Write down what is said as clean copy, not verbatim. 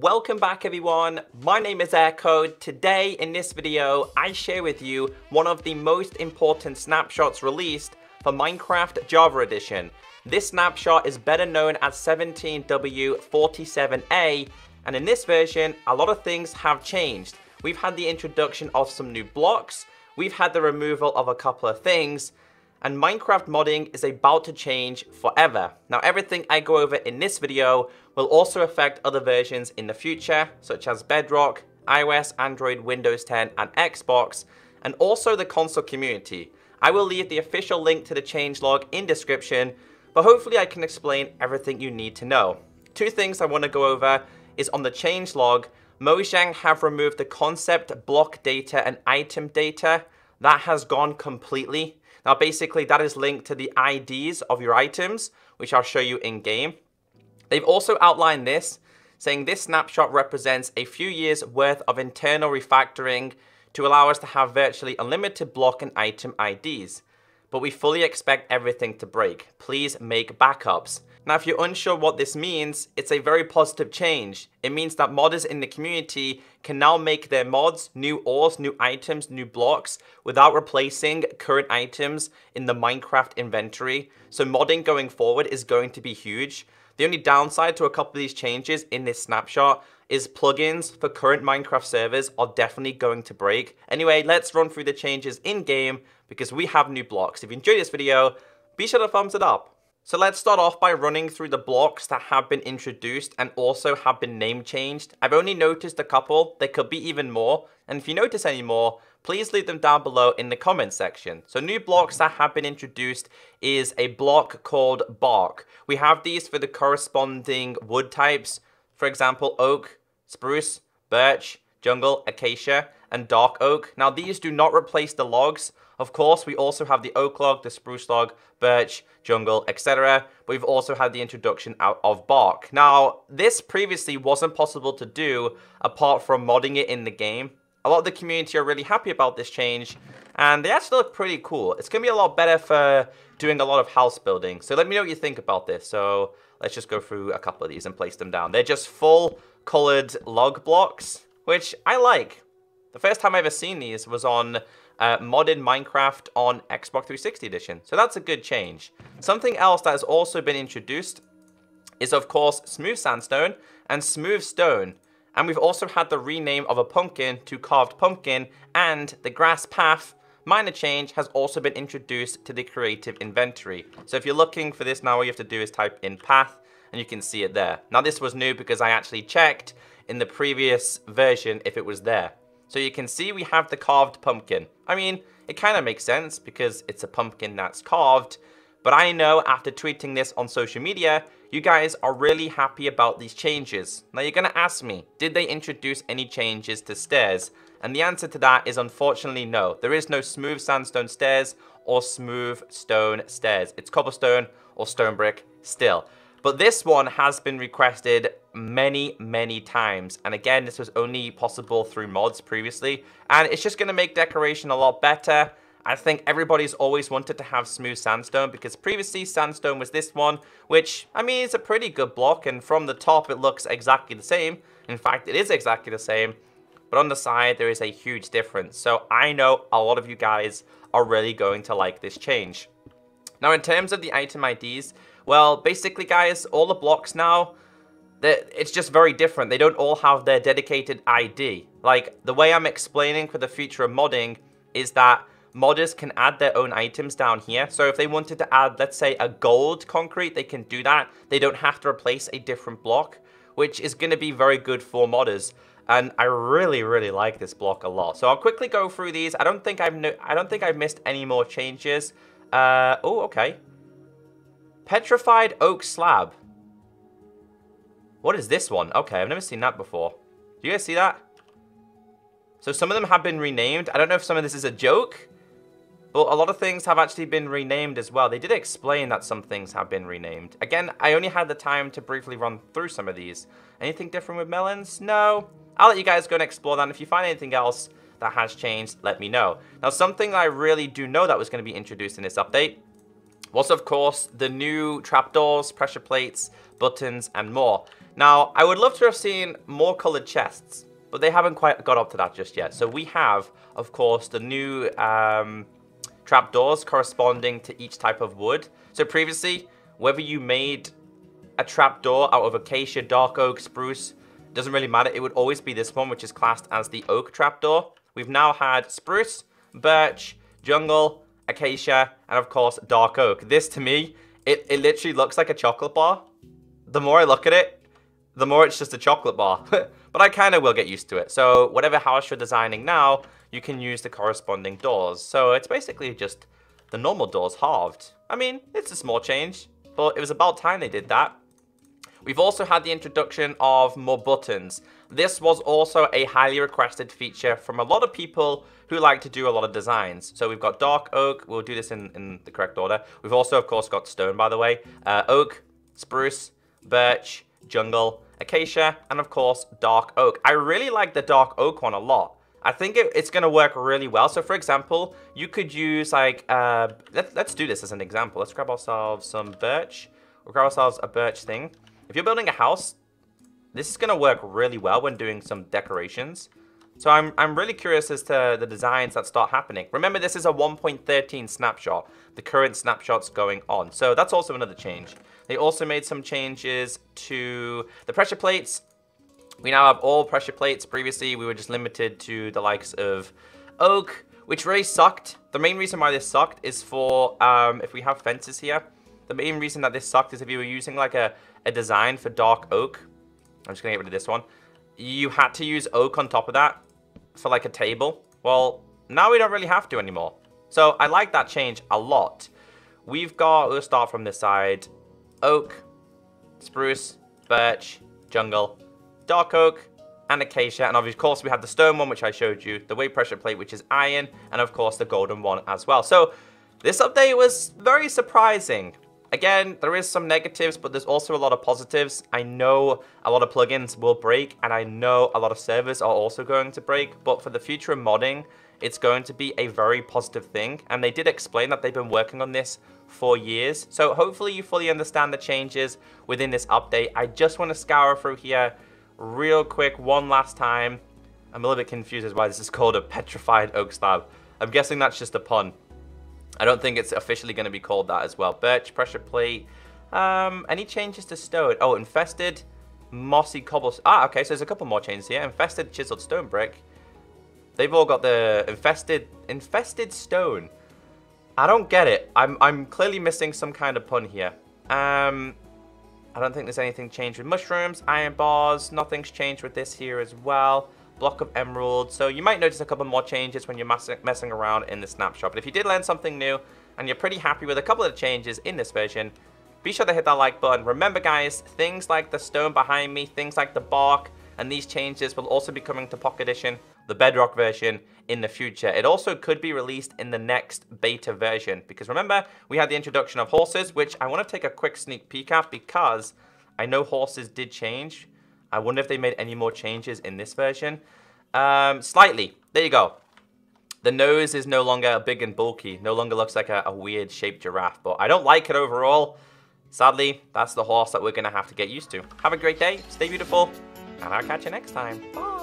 Welcome back everyone, my name is Echo. Today in this video, I share with you one of the most important snapshots released for Minecraft Java Edition. This snapshot is better known as 17w47a, and in this version, a lot of things have changed. We've had the introduction of some new blocks, we've had the removal of a couple of things, and Minecraft modding is about to change forever. Now everything I go over in this video will also affect other versions in the future, such as Bedrock, iOS, Android, Windows 10, and Xbox, and also the console community. I will leave the official link to the changelog in description, but hopefully I can explain everything you need to know. Two things I want to go over is on the changelog, Mojang have removed the concept, block data, and item data. That has gone completely. Now basically that is linked to the IDs of your items, which I'll show you in game. They've also outlined this, saying this snapshot represents a few years worth of internal refactoring to allow us to have virtually unlimited block and item IDs. But we fully expect everything to break. Please make backups. Now if you're unsure what this means, it's a very positive change. It means that modders in the community can now make their mods, new ores, new items, new blocks without replacing current items in the Minecraft inventory. So modding going forward is going to be huge. The only downside to a couple of these changes in this snapshot is plugins for current Minecraft servers are definitely going to break. Anyway, let's run through the changes in game because we have new blocks. If you enjoyed this video, be sure to thumbs it up. So let's start off by running through the blocks that have been introduced and also have been name changed. I've only noticed a couple, there could be even more, and if you notice any more, please leave them down below in the comment section. So new blocks that have been introduced is a block called bark. We have these for the corresponding wood types, for example oak, spruce, birch, jungle, acacia, and dark oak. Now these do not replace the logs. Of course, we also have the oak log, the spruce log, birch, jungle, etc. But we've also had the introduction out of bark. Now, this previously wasn't possible to do apart from modding it in the game. A lot of the community are really happy about this change, and they actually look pretty cool. It's going to be a lot better for doing a lot of house building. So let me know what you think about this. So let's just go through a couple of these and place them down. They're just full colored log blocks, which I like. The first time I ever seen these was on modded Minecraft on Xbox 360 edition. So that's a good change. Something else that has also been introduced is of course smooth sandstone and smooth stone. And we've also had the rename of a pumpkin to carved pumpkin, and the grass path minor change has also been introduced to the creative inventory. So if you're looking for this now, all you have to do is type in path and you can see it there. Now this was new because I actually checked in the previous version if it was there. So you can see we have the carved pumpkin. I mean, it kind of makes sense because it's a pumpkin that's carved. But I know after tweeting this on social media, you guys are really happy about these changes. Now you're going to ask me, did they introduce any changes to stairs? And the answer to that is unfortunately no. There is no smooth sandstone stairs or smooth stone stairs. It's cobblestone or stone brick still. But this one has been requested many times. And again, this was only possible through mods previously. And it's just going to make decoration a lot better. I think everybody's always wanted to have smooth sandstone because previously sandstone was this one, which, I mean, it's a pretty good block. And from the top, it looks exactly the same. In fact, it is exactly the same. But on the side, there is a huge difference. So I know a lot of you guys are really going to like this change. Now, in terms of the item IDs, well, basically, guys, all the blocks now, it's just very different. They don't all have their dedicated ID. Like, the way I'm explaining for the future of modding is that modders can add their own items down here. So if they wanted to add, let's say, a gold concrete, they can do that. They don't have to replace a different block, which is going to be very good for modders. And I really like this block a lot. So I'll quickly go through these. I don't think I've missed any more changes. Oh, okay. Petrified Oaks Lab. What is this one? Okay, I've never seen that before. Do you guys see that? So some of them have been renamed. I don't know if some of this is a joke, but a lot of things have actually been renamed as well. They did explain that some things have been renamed. Again, I only had the time to briefly run through some of these. Anything different with melons? No. I'll let you guys go and explore that. And if you find anything else that has changed, let me know. Now, something I really do know that was going to be introduced in this update was, of course, the new trapdoors, pressure plates, buttons, and more. Now, I would love to have seen more colored chests, but they haven't quite got up to that just yet. So we have, of course, the new trapdoors corresponding to each type of wood. So previously, whether you made a trapdoor out of acacia, dark oak, spruce, doesn't really matter. It would always be this one, which is classed as the oak trapdoor. We've now had spruce, birch, jungle, acacia, and of course, dark oak. This, to me, it literally looks like a chocolate bar. The more I look at it, the more it's just a chocolate bar. But I kind of will get used to it. So whatever house you're designing now, you can use the corresponding doors. So it's basically just the normal doors halved. I mean, it's a small change, but it was about time they did that. We've also had the introduction of more buttons. This was also a highly requested feature from a lot of people who like to do a lot of designs. So we've got dark oak. We'll do this in the correct order. We've also, of course, got stone, by the way. Oak, spruce, birch, jungle, acacia, and of course, dark oak. I really like the dark oak one a lot. I think it's going to work really well. So for example, you could use like, let's do this as an example. Let's grab ourselves some birch. We'll grab ourselves a birch thing. If you're building a house, this is going to work really well when doing some decorations. So I'm really curious as to the designs that start happening. Remember, this is a 1.13 snapshot. The current snapshot's going on. So that's also another change. They also made some changes to the pressure plates. We now have all pressure plates. Previously, we were just limited to the likes of oak, which really sucked. The main reason why this sucked is for, if we have fences here, the main reason that this sucked is if you were using like a design for dark oak. I'm just gonna get rid of this one. You had to use oak on top of that for like a table. Well, now we don't really have to anymore. So I like that change a lot. We've got, we'll start from this side, oak, spruce, birch, jungle, dark oak, and acacia. And of course we have the stone one, which I showed you, the weight pressure plate, which is iron, and of course the golden one as well. So this update was very surprising. Again, there is some negatives, but there's also a lot of positives. I know a lot of plugins will break, and I know a lot of servers are also going to break, but for the future of modding, it's going to be a very positive thing. And they did explain that they've been working on this for years. So hopefully you fully understand the changes within this update. I just want to scour through here real quick one last time. I'm a little bit confused as why this is called a Petrified Oaks Lab. I'm guessing that's just a pun. I don't think it's officially going to be called that as well. Birch, pressure plate. Any changes to stone? Oh, infested, mossy, cobble. Ah, okay, so there's a couple more changes here. Infested, chiseled stone brick. They've all got the infested stone. I don't get it. I'm clearly missing some kind of pun here. I don't think there's anything changed with mushrooms, iron bars. Nothing's changed with this here as well. Block of emerald. So you might notice a couple more changes when you're messing around in the snapshot. But if you did learn something new and you're pretty happy with a couple of the changes in this version, be sure to hit that like button. Remember guys, things like the stone behind me, things like the bark, and these changes will also be coming to Pocket Edition, the Bedrock version, in the future. It also could be released in the next beta version, because remember, we had the introduction of horses, which I want to take a quick sneak peek at, because I know horses did change. I wonder if they made any more changes in this version. Slightly. There you go. The nose is no longer big and bulky. No longer looks like a weird shaped giraffe, but I don't like it overall. Sadly, that's the horse that we're going to have to get used to. Have a great day. Stay beautiful. And I'll catch you next time. Bye.